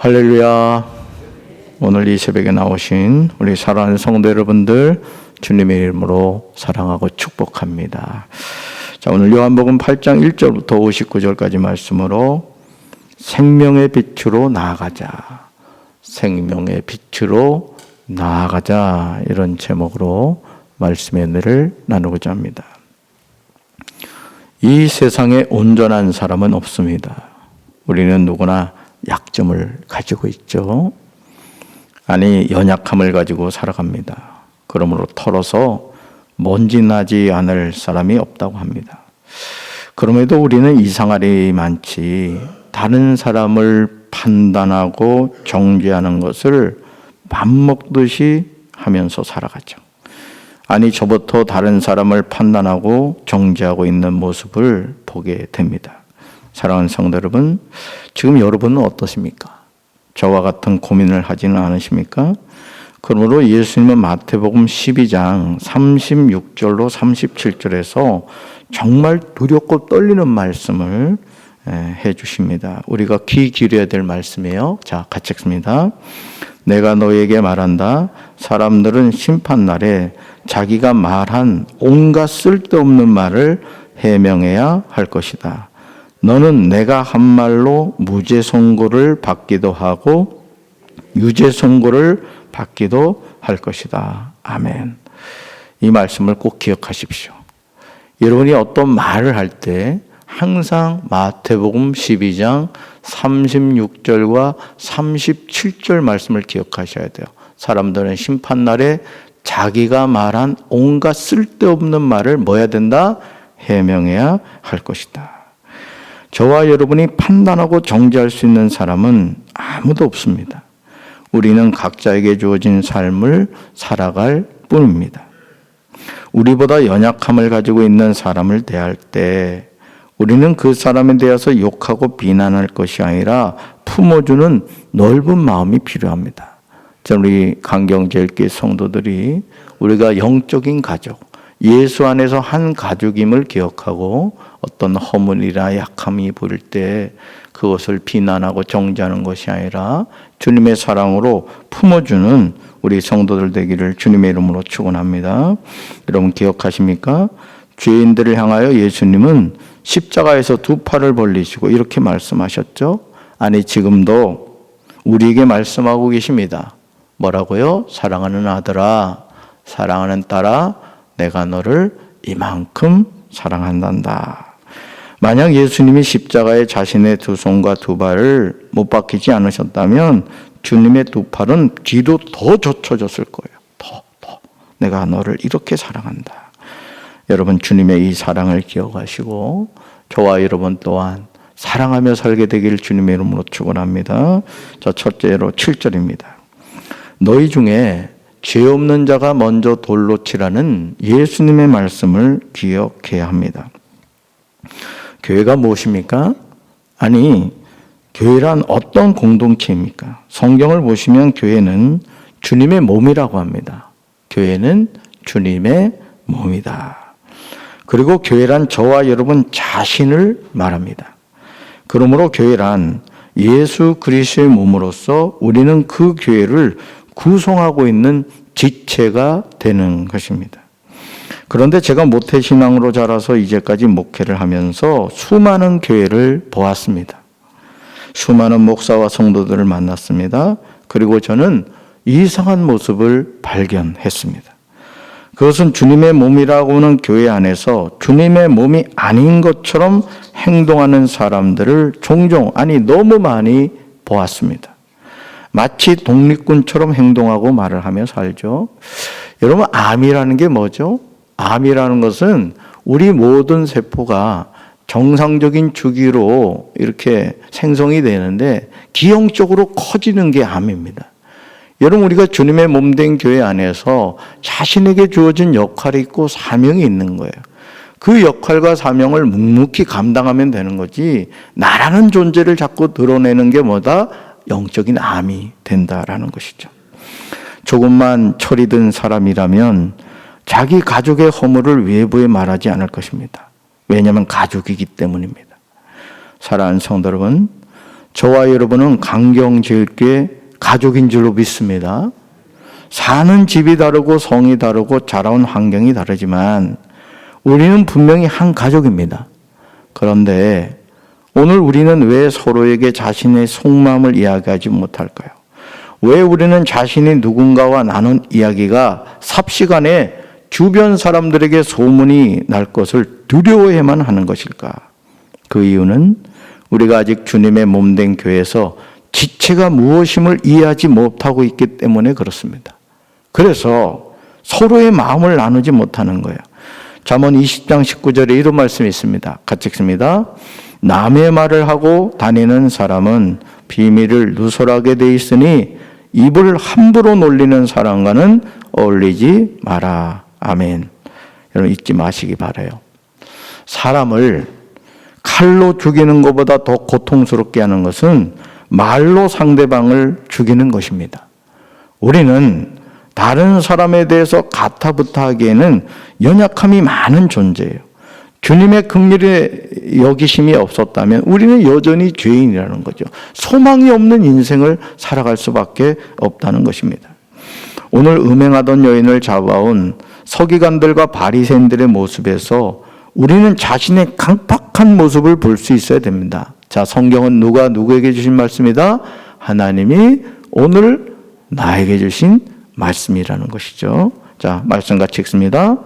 할렐루야. 오늘 이 새벽에 나오신 우리 사랑하는 성도 여러분들 주님의 이름으로 사랑하고 축복합니다. 자, 오늘 요한복음 8장 1절부터 59절까지 말씀으로 생명의 빛으로 나아가자. 생명의 빛으로 나아가자. 이런 제목으로 말씀의 은혜를 나누고자 합니다. 이 세상에 온전한 사람은 없습니다. 우리는 누구나 약점을 가지고 있죠. 아니, 연약함을 가지고 살아갑니다. 그러므로 털어서 먼지 나지 않을 사람이 없다고 합니다. 그럼에도 우리는 이상할 일이 많지 다른 사람을 판단하고 정죄하는 것을 맘먹듯이 하면서 살아가죠. 아니, 저부터 다른 사람을 판단하고 정죄하고 있는 모습을 보게 됩니다. 사랑하는 성도 여러분, 지금 여러분은 어떠십니까? 저와 같은 고민을 하지는 않으십니까? 그러므로 예수님은 마태복음 12장 36절로 37절에서 정말 두렵고 떨리는 말씀을 해주십니다. 우리가 귀 기울여야 될 말씀이에요. 자, 같이 읽습니다. 내가 너에게 말한다. 사람들은 심판날에 자기가 말한 온갖 쓸데없는 말을 해명해야 할 것이다. 너는 내가 한 말로 무죄 선고를 받기도 하고 유죄 선고를 받기도 할 것이다. 아멘. 이 말씀을 꼭 기억하십시오. 여러분이 어떤 말을 할 때 항상 마태복음 12장 36절과 37절 말씀을 기억하셔야 돼요. 사람들은 심판날에 자기가 말한 온갖 쓸데없는 말을 뭐 해야 된다? 해명해야 할 것이다. 저와 여러분이 판단하고 정죄할 수 있는 사람은 아무도 없습니다. 우리는 각자에게 주어진 삶을 살아갈 뿐입니다. 우리보다 연약함을 가지고 있는 사람을 대할 때 우리는 그 사람에 대해서 욕하고 비난할 것이 아니라 품어주는 넓은 마음이 필요합니다. 우리 강경제일교회 성도들이 우리가 영적인 가족, 예수 안에서 한 가족임을 기억하고 어떤 허물이나 약함이 보일 때 그것을 비난하고 정죄하는 것이 아니라 주님의 사랑으로 품어주는 우리 성도들 되기를 주님의 이름으로 축원합니다. 여러분 기억하십니까? 죄인들을 향하여 예수님은 십자가에서 두 팔을 벌리시고 이렇게 말씀하셨죠. 아니, 지금도 우리에게 말씀하고 계십니다. 뭐라고요? 사랑하는 아들아, 사랑하는 딸아, 내가 너를 이만큼 사랑한단다. 만약 예수님이 십자가에 자신의 두 손과 두 발을 못 박히지 않으셨다면 주님의 두 팔은 뒤로 더 젖혀졌을 거예요. 더. 내가 너를 이렇게 사랑한다. 여러분, 주님의 이 사랑을 기억하시고 저와 여러분 또한 사랑하며 살게 되기를 주님의 이름으로 축원합니다. 자, 첫째로 7절입니다. 너희 중에 죄 없는 자가 먼저 돌로 치라는 예수님의 말씀을 기억해야 합니다. 교회가 무엇입니까? 아니, 교회란 어떤 공동체입니까? 성경을 보시면 교회는 주님의 몸이라고 합니다. 교회는 주님의 몸이다. 그리고 교회란 저와 여러분 자신을 말합니다. 그러므로 교회란 예수 그리스도의 몸으로서 우리는 그 교회를 구성하고 있는 지체가 되는 것입니다. 그런데 제가 모태신앙으로 자라서 이제까지 목회를 하면서 수많은 교회를 보았습니다. 수많은 목사와 성도들을 만났습니다. 그리고 저는 이상한 모습을 발견했습니다. 그것은 주님의 몸이라고 하는 교회 안에서 주님의 몸이 아닌 것처럼 행동하는 사람들을 종종, 아니 너무 많이 보았습니다. 마치 독립군처럼 행동하고 말을 하며 살죠. 여러분, 암이라는 게 뭐죠? 암이라는 것은 우리 모든 세포가 정상적인 주기로 이렇게 생성이 되는데 기형적으로 커지는 게 암입니다. 여러분, 우리가 주님의 몸된 교회 안에서 자신에게 주어진 역할이 있고 사명이 있는 거예요. 그 역할과 사명을 묵묵히 감당하면 되는 거지 나라는 존재를 자꾸 드러내는 게 뭐다? 영적인 암이 된다라는 것이죠. 조금만 철이 든 사람이라면 자기 가족의 허물을 외부에 말하지 않을 것입니다. 왜냐하면 가족이기 때문입니다. 사랑하는 성도 여러분, 저와 여러분은 강경제일교회 가족인 줄로 믿습니다. 사는 집이 다르고 성이 다르고 자라온 환경이 다르지만 우리는 분명히 한 가족입니다. 그런데 오늘 우리는 왜 서로에게 자신의 속마음을 이야기하지 못할까요? 왜 우리는 자신이 누군가와 나눈 이야기가 삽시간에 주변 사람들에게 소문이 날 것을 두려워해만 하는 것일까? 그 이유는 우리가 아직 주님의 몸된 교회에서 지체가 무엇임을 이해하지 못하고 있기 때문에 그렇습니다. 그래서 서로의 마음을 나누지 못하는 거예요. 잠언 20장 19절에 이런 말씀이 있습니다. 같이 읽습니다. 남의 말을 하고 다니는 사람은 비밀을 누설하게 돼 있으니 입을 함부로 놀리는 사람과는 어울리지 마라. 아멘. 여러분 잊지 마시기 바라요. 사람을 칼로 죽이는 것보다 더 고통스럽게 하는 것은 말로 상대방을 죽이는 것입니다. 우리는 다른 사람에 대해서 가타부타하기에는 연약함이 많은 존재예요. 주님의 긍휼의 여기심이 없었다면 우리는 여전히 죄인이라는 거죠. 소망이 없는 인생을 살아갈 수밖에 없다는 것입니다. 오늘 음행하던 여인을 잡아온 서기관들과 바리새인들의 모습에서 우리는 자신의 강팍한 모습을 볼 수 있어야 됩니다. 자, 성경은 누가 누구에게 주신 말씀이다? 하나님이 오늘 나에게 주신 말씀이라는 것이죠. 자, 말씀 같이 읽습니다.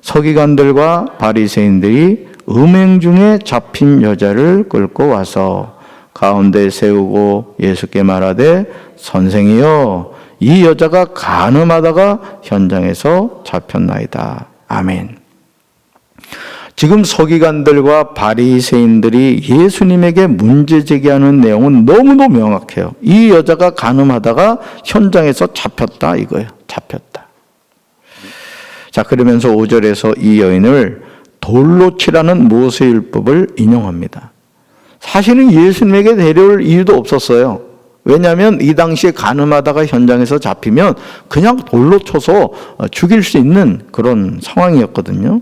서기관들과 바리새인들이 음행 중에 잡힌 여자를 끌고 와서 가운데 세우고 예수께 말하되 선생이여 이 여자가 간음하다가 현장에서 잡혔나이다. 아멘. 지금 서기관들과 바리새인들이 예수님에게 문제 제기하는 내용은 너무도 명확해요. 이 여자가 간음하다가 현장에서 잡혔다 이거예요. 잡혔다. 자, 그러면서 5절에서 이 여인을 돌로 치라는 모세율법을 인용합니다. 사실은 예수님에게 데려올 이유도 없었어요. 왜냐하면 이 당시에 간음하다가 현장에서 잡히면 그냥 돌로 쳐서 죽일 수 있는 그런 상황이었거든요.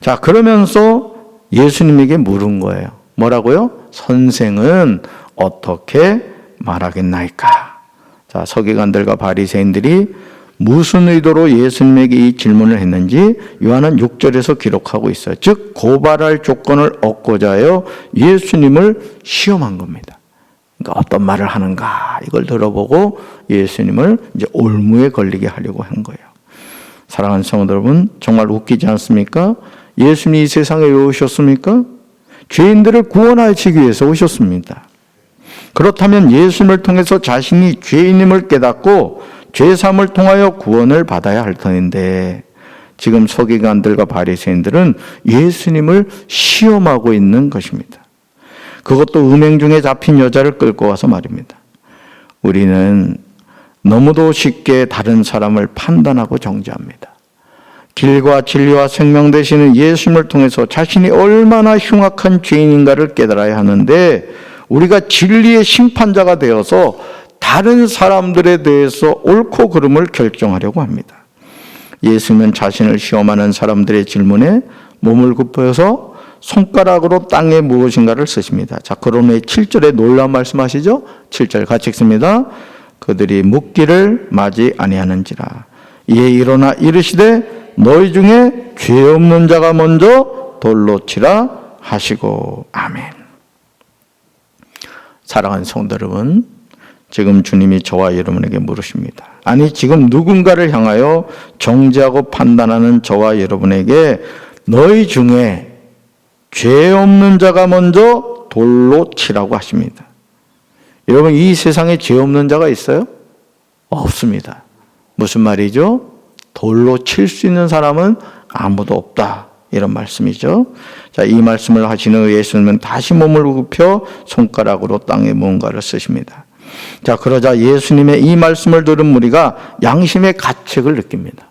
자, 그러면서 예수님에게 물은 거예요. 뭐라고요? 선생은 어떻게 말하겠나이까? 자, 서기관들과 바리새인들이 무슨 의도로 예수님에게 이 질문을 했는지 요한은 6절에서 기록하고 있어요. 즉 고발할 조건을 얻고자 하여 예수님을 시험한 겁니다. 그러니까 어떤 말을 하는가 이걸 들어보고 예수님을 이제 올무에 걸리게 하려고 한 거예요. 사랑하는 성도 여러분, 정말 웃기지 않습니까? 예수님이 이 세상에 왜 오셨습니까? 죄인들을 구원하시기 위해서 오셨습니다. 그렇다면 예수님을 통해서 자신이 죄인임을 깨닫고 죄사함을 통하여 구원을 받아야 할 터인데 지금 서기관들과 바리새인들은 예수님을 시험하고 있는 것입니다. 그것도 음행 중에 잡힌 여자를 끌고 와서 말입니다. 우리는 너무도 쉽게 다른 사람을 판단하고 정죄합니다. 길과 진리와 생명 되시는 예수님을 통해서 자신이 얼마나 흉악한 죄인인가를 깨달아야 하는데 우리가 진리의 심판자가 되어서 다른 사람들에 대해서 옳고 그름을 결정하려고 합니다. 예수님은 자신을 시험하는 사람들의 질문에 몸을 굽혀서 손가락으로 땅에 무엇인가를 쓰십니다. 자, 그런 후에 7절에 놀라운 말씀하시죠? 7절 같이 읽습니다. 그들이 묻기를 마지 아니하는지라. 이에 일어나 이르시되 너희 중에 죄 없는 자가 먼저 돌로 치라 하시고. 아멘. 사랑하는 성도 여러분, 지금 주님이 저와 여러분에게 물으십니다. 아니, 지금 누군가를 향하여 정죄하고 판단하는 저와 여러분에게 너희 중에 죄 없는 자가 먼저 돌로 치라고 하십니다. 여러분, 이 세상에 죄 없는 자가 있어요? 없습니다. 무슨 말이죠? 돌로 칠 수 있는 사람은 아무도 없다. 이런 말씀이죠. 자, 이 말씀을 하시는 예수님은 다시 몸을 굽혀 손가락으로 땅에 무언가를 쓰십니다. 자, 그러자 예수님의 이 말씀을 들은 무리가 양심의 가책을 느낍니다.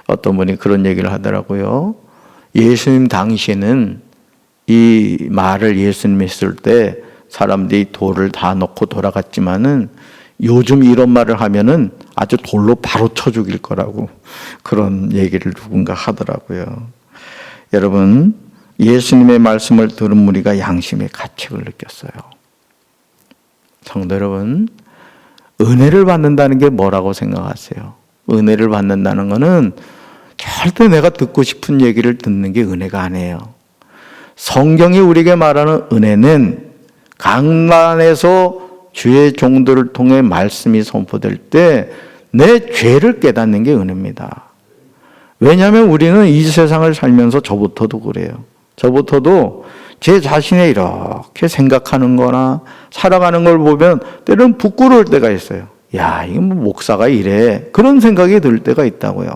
어떤 분이 그런 얘기를 하더라고요. 예수님 당시에는 이 말을 예수님이 했을 때 사람들이 돌을 다 넣고 돌아갔지만은 요즘 이런 말을 하면은 아주 돌로 바로 쳐 죽일 거라고 그런 얘기를 누군가 하더라고요. 여러분, 예수님의 말씀을 들은 무리가 양심의 가책을 느꼈어요. 성도 여러분, 은혜를 받는다는 게 뭐라고 생각하세요? 은혜를 받는다는 것은 절대 내가 듣고 싶은 얘기를 듣는 게 은혜가 아니에요. 성경이 우리에게 말하는 은혜는 강단에서 주의 종들을 통해 말씀이 선포될 때 내 죄를 깨닫는 게 은혜입니다. 왜냐하면 우리는 이 세상을 살면서 저부터도 그래요. 저부터도 제 자신이 이렇게 생각하는 거나 살아가는 걸 보면 때로는 부끄러울 때가 있어요. 야, 이거 뭐 목사가 이래. 그런 생각이 들 때가 있다고요.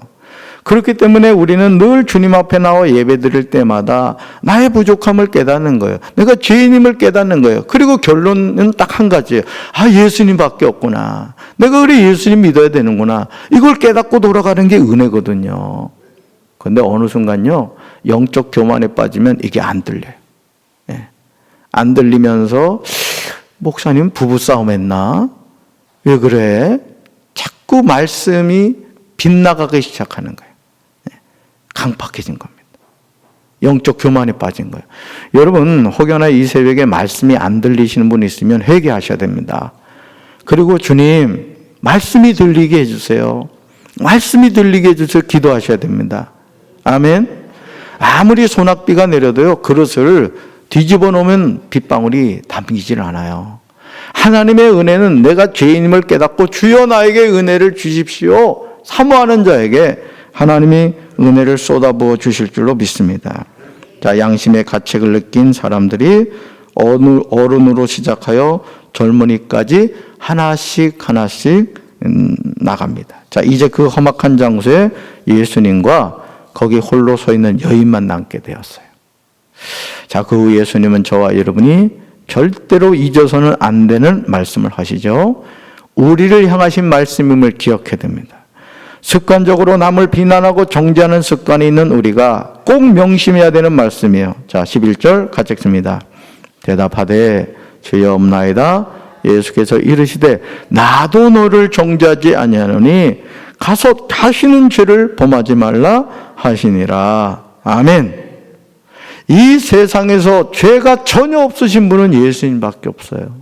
그렇기 때문에 우리는 늘 주님 앞에 나와 예배 드릴 때마다 나의 부족함을 깨닫는 거예요. 내가 죄인임을 깨닫는 거예요. 그리고 결론은 딱 한 가지예요. 아, 예수님밖에 없구나. 내가 그래 예수님 믿어야 되는구나. 이걸 깨닫고 돌아가는 게 은혜거든요. 그런데 어느 순간요, 영적 교만에 빠지면 이게 안 들려요. 예. 안 들리면서 목사님 부부싸움 했나? 왜 그래? 자꾸 말씀이 빗나가기 시작하는 거예요. 강팍해진 겁니다. 영적 교만에 빠진 거예요. 여러분, 혹여나 이 새벽에 말씀이 안 들리시는 분 있으면 회개하셔야 됩니다. 그리고 주님, 말씀이 들리게 해주세요. 말씀이 들리게 해주세요. 기도하셔야 됩니다. 아멘. 아무리 소낙비가 내려도요, 그릇을 뒤집어 놓으면 빗방울이 담기질 않아요. 하나님의 은혜는 내가 죄인임을 깨닫고 주여 나에게 은혜를 주십시오. 사모하는 자에게 하나님이 은혜를 쏟아부어 주실 줄로 믿습니다. 자, 양심의 가책을 느낀 사람들이 어른으로 시작하여 젊은이까지 하나씩 나갑니다. 자, 이제 그 험악한 장소에 예수님과 거기 홀로 서 있는 여인만 남게 되었어요. 자, 그 후 예수님은 저와 여러분이 절대로 잊어서는 안 되는 말씀을 하시죠. 우리를 향하신 말씀임을 기억해야 됩니다. 습관적으로 남을 비난하고 정죄하는 습관이 있는 우리가 꼭 명심해야 되는 말씀이에요. 자, 11절 같이 읽습니다. 대답하되 주여 없나이다. 예수께서 이르시되 나도 너를 정죄하지 아니하노니 가서 다시는 죄를 범하지 말라 하시니라. 아멘. 이 세상에서 죄가 전혀 없으신 분은 예수님밖에 없어요.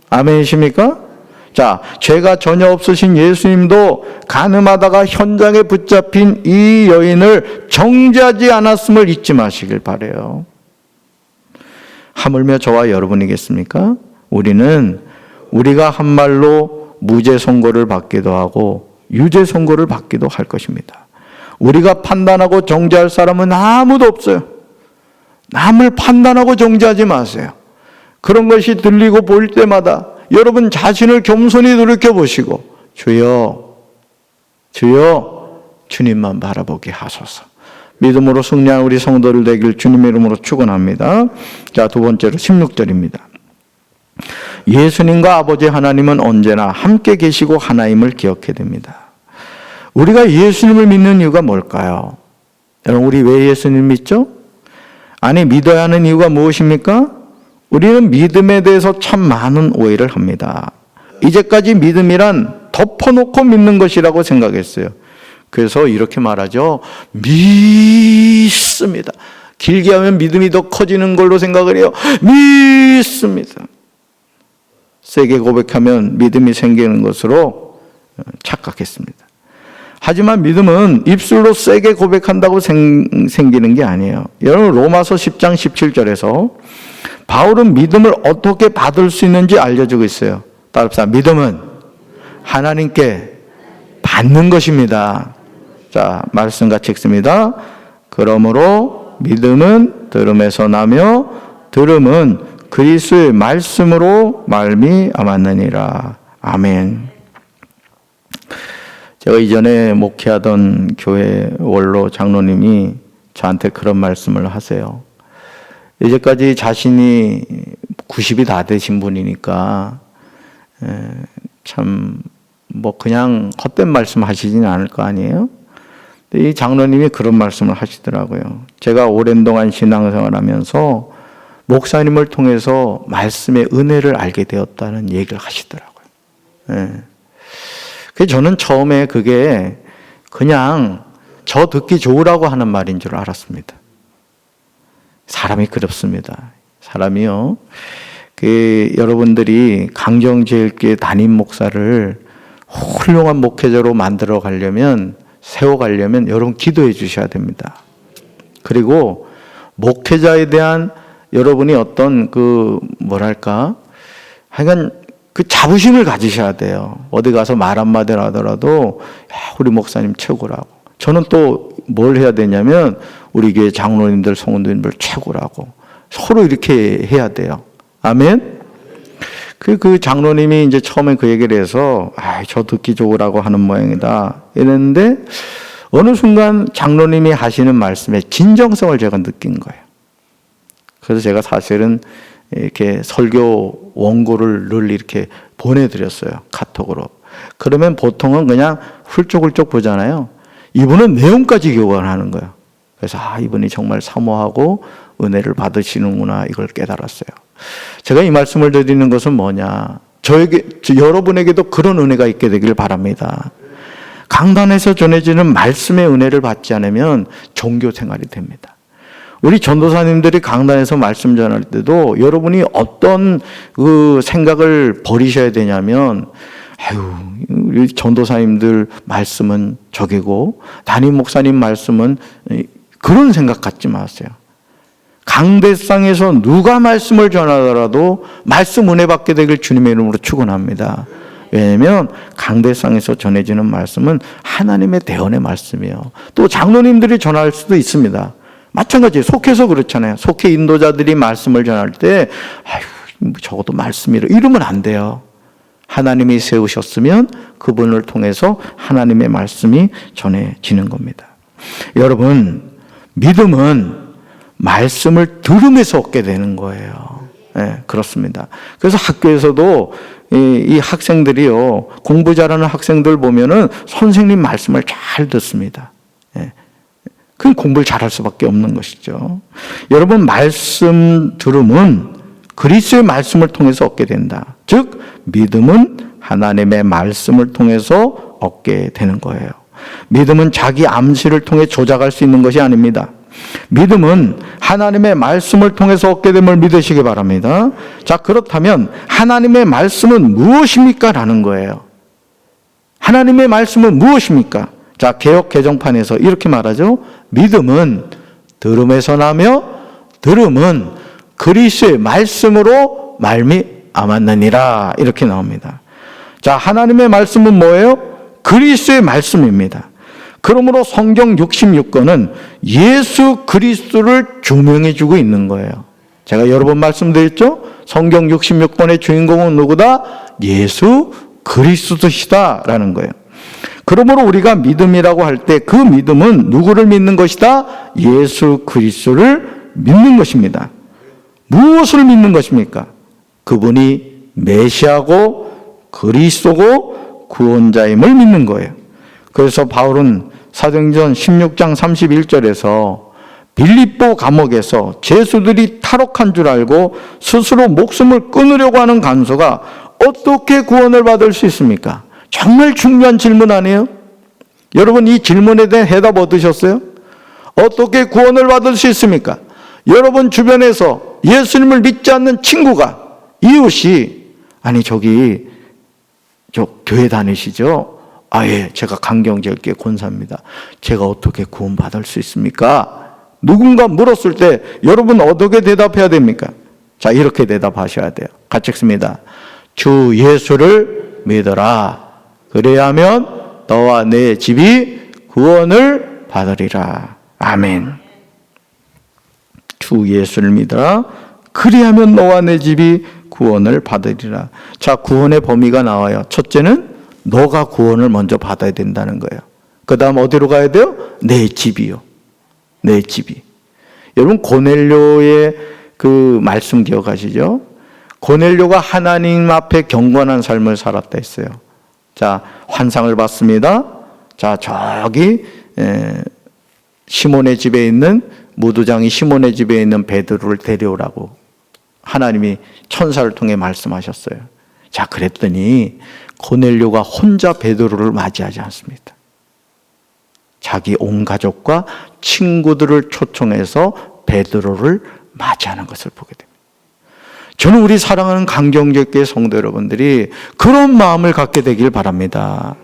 아멘이십니까? 자, 죄가 전혀 없으신 예수님도 간음하다가 현장에 붙잡힌 이 여인을 정죄하지 않았음을 잊지 마시길 바라요. 하물며 저와 여러분이겠습니까? 우리가 한 말로 무죄 선고를 받기도 하고 유죄 선고를 받기도 할 것입니다. 우리가 판단하고 정죄할 사람은 아무도 없어요. 남을 판단하고 정죄하지 마세요. 그런 것이 들리고 보일 때마다 여러분 자신을 겸손히 돌이켜보시고 주여 주님만 바라보게 하소서. 믿음으로 승리한 우리 성도들 되길 주님의 이름으로 축원합니다. 자, 두 번째로 16절입니다. 예수님과 아버지 하나님은 언제나 함께 계시고 하나임을 기억해야 됩니다. 우리가 예수님을 믿는 이유가 뭘까요? 여러분, 우리 왜 예수님 믿죠? 아니, 믿어야 하는 이유가 무엇입니까? 우리는 믿음에 대해서 참 많은 오해를 합니다. 이제까지 믿음이란 덮어놓고 믿는 것이라고 생각했어요. 그래서 이렇게 말하죠. 믿습니다. 길게 하면 믿음이 더 커지는 걸로 생각을 해요. 믿습니다. 세게 고백하면 믿음이 생기는 것으로 착각했습니다. 하지만 믿음은 입술로 세게 고백한다고 생기는 게 아니에요. 여러분, 로마서 10장 17절에서 바울은 믿음을 어떻게 받을 수 있는지 알려주고 있어요. 따라합시다. 믿음은 하나님께 받는 것입니다. 자, 말씀 같이 읽습니다. 그러므로 믿음은 들음에서 나며 들음은 그리스도의 말씀으로 말미암았느니라. 아멘. 제가 이전에 목회하던 교회 원로 장로님이 저한테 그런 말씀을 하세요. 이제까지 자신이 90이 다 되신 분이니까 참 뭐 그냥 헛된 말씀 하시지는 않을 거 아니에요? 근데 이 장로님이 그런 말씀을 하시더라고요. 제가 오랜 동안 신앙생활 하면서 목사님을 통해서 말씀의 은혜를 알게 되었다는 얘기를 하시더라고요. 그래서 저는 처음에 그게 그냥 저 듣기 좋으라고 하는 말인 줄 알았습니다. 사람이 그렇습니다. 사람이요. 여러분들이 강정제일교회 담임 목사를 훌륭한 목회자로 만들어 가려면, 세워 가려면 여러분 기도해 주셔야 됩니다. 그리고 목회자에 대한 여러분이 어떤 하여간 그 자부심을 가지셔야 돼요. 어디 가서 말 한마디를 하더라도, 야, 우리 목사님 최고라고. 저는 또 뭘 해야 되냐면, 우리 교회 장로님들, 성도님들 최고라고. 서로 이렇게 해야 돼요. 아멘? 그 장로님이 이제 처음에 그 얘기를 해서, 저 듣기 좋으라고 하는 모양이다. 이랬는데, 어느 순간 장로님이 하시는 말씀에 진정성을 제가 느낀 거예요. 그래서 제가 사실은 이렇게 설교 원고를 늘 이렇게 보내드렸어요. 카톡으로. 그러면 보통은 그냥 훌쩍훌쩍 보잖아요. 이분은 내용까지 교관하는 거예요. 그래서 이분이 정말 사모하고 은혜를 받으시는구나, 이걸 깨달았어요. 제가 이 말씀을 드리는 것은 뭐냐, 여러분에게도 그런 은혜가 있게 되길 바랍니다. 강단에서 전해지는 말씀의 은혜를 받지 않으면 종교 생활이 됩니다. 우리 전도사님들이 강단에서 말씀 전할 때도 여러분이 어떤 생각을 버리셔야 되냐면, 우리 전도사님들 말씀은 저기고 담임 목사님 말씀은, 그런 생각 갖지 마세요. 강대상에서 누가 말씀을 전하더라도 말씀 은혜 받게 되길 주님의 이름으로 축원합니다. 왜냐하면 강대상에서 전해지는 말씀은 하나님의 대언의 말씀이에요. 또 장로님들이 전할 수도 있습니다. 마찬가지예요. 속해서 그렇잖아요. 속해 인도자들이 말씀을 전할 때 적어도 말씀이라 이러면 안 돼요. 하나님이 세우셨으면 그분을 통해서 하나님의 말씀이 전해지는 겁니다. 여러분, 믿음은 말씀을 들으면서 얻게 되는 거예요. 네, 그렇습니다. 그래서 학교에서도 이 학생들이요, 공부 잘하는 학생들 보면은 선생님 말씀을 잘 듣습니다. 네. 그럼 공부를 잘할 수밖에 없는 것이죠. 여러분, 말씀 들음은 그리스도의 말씀을 통해서 얻게 된다. 즉, 믿음은 하나님의 말씀을 통해서 얻게 되는 거예요. 믿음은 자기 암시를 통해 조작할 수 있는 것이 아닙니다. 믿음은 하나님의 말씀을 통해서 얻게 됨을 믿으시기 바랍니다. 자, 그렇다면 하나님의 말씀은 무엇입니까? 라는 거예요. 하나님의 말씀은 무엇입니까? 자, 개역 개정판에서 이렇게 말하죠. 믿음은 들음에서 나며 들음은 그리스도의 말씀으로 말미암았느니라, 이렇게 나옵니다. 자, 하나님의 말씀은 뭐예요? 그리스도의 말씀입니다. 그러므로 성경 66권은 예수 그리스도를 조명해 주고 있는 거예요. 제가 여러 번 말씀드렸죠? 성경 66권의 주인공은 누구다? 예수 그리스도시다라는 거예요. 그러므로 우리가 믿음이라고 할 때 그 믿음은 누구를 믿는 것이다? 예수 그리스도를 믿는 것입니다. 무엇을 믿는 것입니까? 그분이 메시아고 그리스도고 구원자임을 믿는 거예요. 그래서 바울은 사도행전 16장 31절에서 빌립보 감옥에서 죄수들이 탈옥한 줄 알고 스스로 목숨을 끊으려고 하는 간수가 어떻게 구원을 받을 수 있습니까? 정말 중요한 질문 아니에요? 여러분, 이 질문에 대한 해답 얻으셨어요? 어떻게 구원을 받을 수 있습니까? 여러분 주변에서 예수님을 믿지 않는 친구가, 이웃이, 저기 저 교회 다니시죠? 예, 제가 강경제일교회 권사입니다. 제가 어떻게 구원 받을 수 있습니까? 누군가 물었을 때 여러분 어떻게 대답해야 됩니까? 자, 이렇게 대답하셔야 돼요. 같이 읽습니다. 주 예수를 믿어라. 그래야면 너와 내 집이 구원을 받으리라. 아멘. 주 예수를 믿어라. 그리하면 너와 내 집이 구원을 받으리라. 자, 구원의 범위가 나와요. 첫째는 너가 구원을 먼저 받아야 된다는 거예요. 그 다음 어디로 가야 돼요? 내 집이요. 내 집이. 여러분, 고넬료의 그 말씀 기억하시죠? 고넬료가 하나님 앞에 경건한 삶을 살았다 했어요. 자, 환상을 봤습니다. 자, 저기 시몬의 집에 있는, 무두장이 시몬의 집에 있는 베드로를 데려오라고 하나님이 천사를 통해 말씀하셨어요. 자, 그랬더니 고넬료가 혼자 베드로를 맞이하지 않습니다. 자기 온 가족과 친구들을 초청해서 베드로를 맞이하는 것을 보게 됩니다. 저는 우리 사랑하는 강경제교회 성도 여러분들이 그런 마음을 갖게 되길 바랍니다.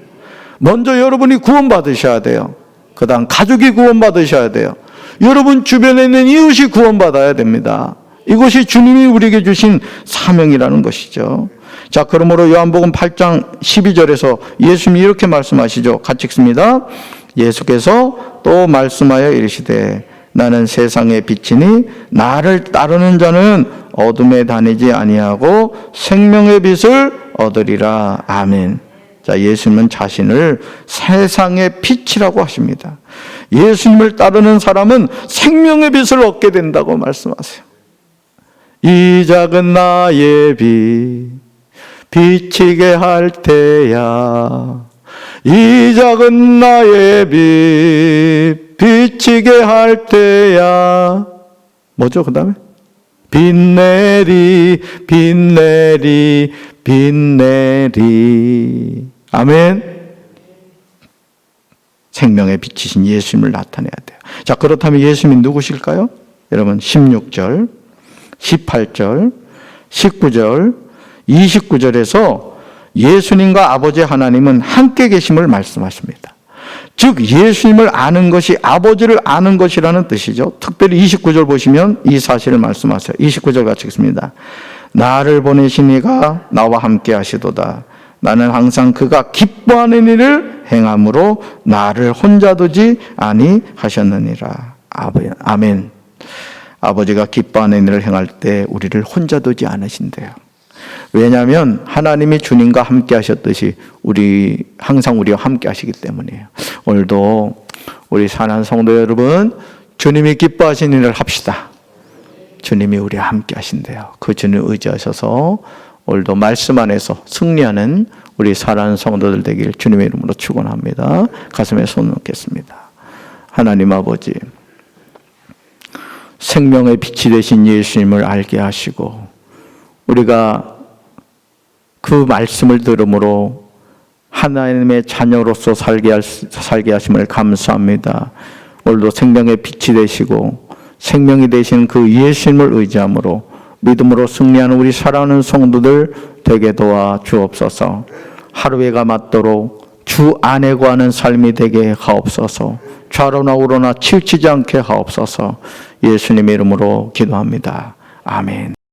먼저 여러분이 구원받으셔야 돼요. 그 다음 가족이 구원받으셔야 돼요. 여러분 주변에 있는 이웃이 구원받아야 됩니다. 이것이 주님이 우리에게 주신 사명이라는 것이죠. 자, 그러므로 요한복음 8장 12절에서 예수님이 이렇게 말씀하시죠. 같이 읽습니다. 예수께서 또 말씀하여 이르시되 나는 세상의 빛이니 나를 따르는 자는 어둠에 다니지 아니하고 생명의 빛을 얻으리라. 아멘. 자, 예수님은 자신을 세상의 빛이라고 하십니다. 예수님을 따르는 사람은 생명의 빛을 얻게 된다고 말씀하세요. 이 작은 나의 빛 비치게 할 때야, 이 작은 나의 빛 비치게 할 때야. 뭐죠 그 다음에? 빛내리 빛내리 빛내리. 아멘. 생명의 빛이신 예수님을 나타내야 돼요. 자, 그렇다면 예수님이 누구실까요? 여러분 16절 18절 19절 29절에서 예수님과 아버지 하나님은 함께 계심을 말씀하십니다. 즉 예수님을 아는 것이 아버지를 아는 것이라는 뜻이죠. 특별히 29절 보시면 이 사실을 말씀하세요. 29절 같이 읽습니다. 나를 보내신 이가 나와 함께 하시도다. 나는 항상 그가 기뻐하는 일을 행함으로 나를 혼자 두지 아니하셨느니라. 아멘. 아버지가 기뻐하는 일을 행할 때 우리를 혼자 두지 않으신대요. 왜냐하면 하나님이 주님과 함께 하셨듯이 항상 우리와 함께 하시기 때문이에요. 오늘도 우리 사랑하는 성도 여러분, 주님이 기뻐하시는 일을 합시다. 주님이 우리와 함께 하신대요. 그 주님을 의지하셔서 오늘도 말씀 안에서 승리하는 우리 사랑하는 성도들 되길 주님의 이름으로 축원합니다. 가슴에 손을 얹겠습니다. 하나님 아버지, 생명의 빛이 되신 예수님을 알게 하시고 우리가 그 말씀을 들음으로 하나님의 자녀로서 살게 하심을 감사합니다. 오늘도 생명의 빛이 되시고 생명이 되신 그 예수님을 의지함으로 믿음으로 승리하는 우리 사랑하는 성도들 되게 도와 주옵소서. 하루해가 맞도록 주 안에 거하는 삶이 되게 하옵소서. 좌로나 우로나 치우치지 않게 하옵소서. 예수님의 이름으로 기도합니다. 아멘.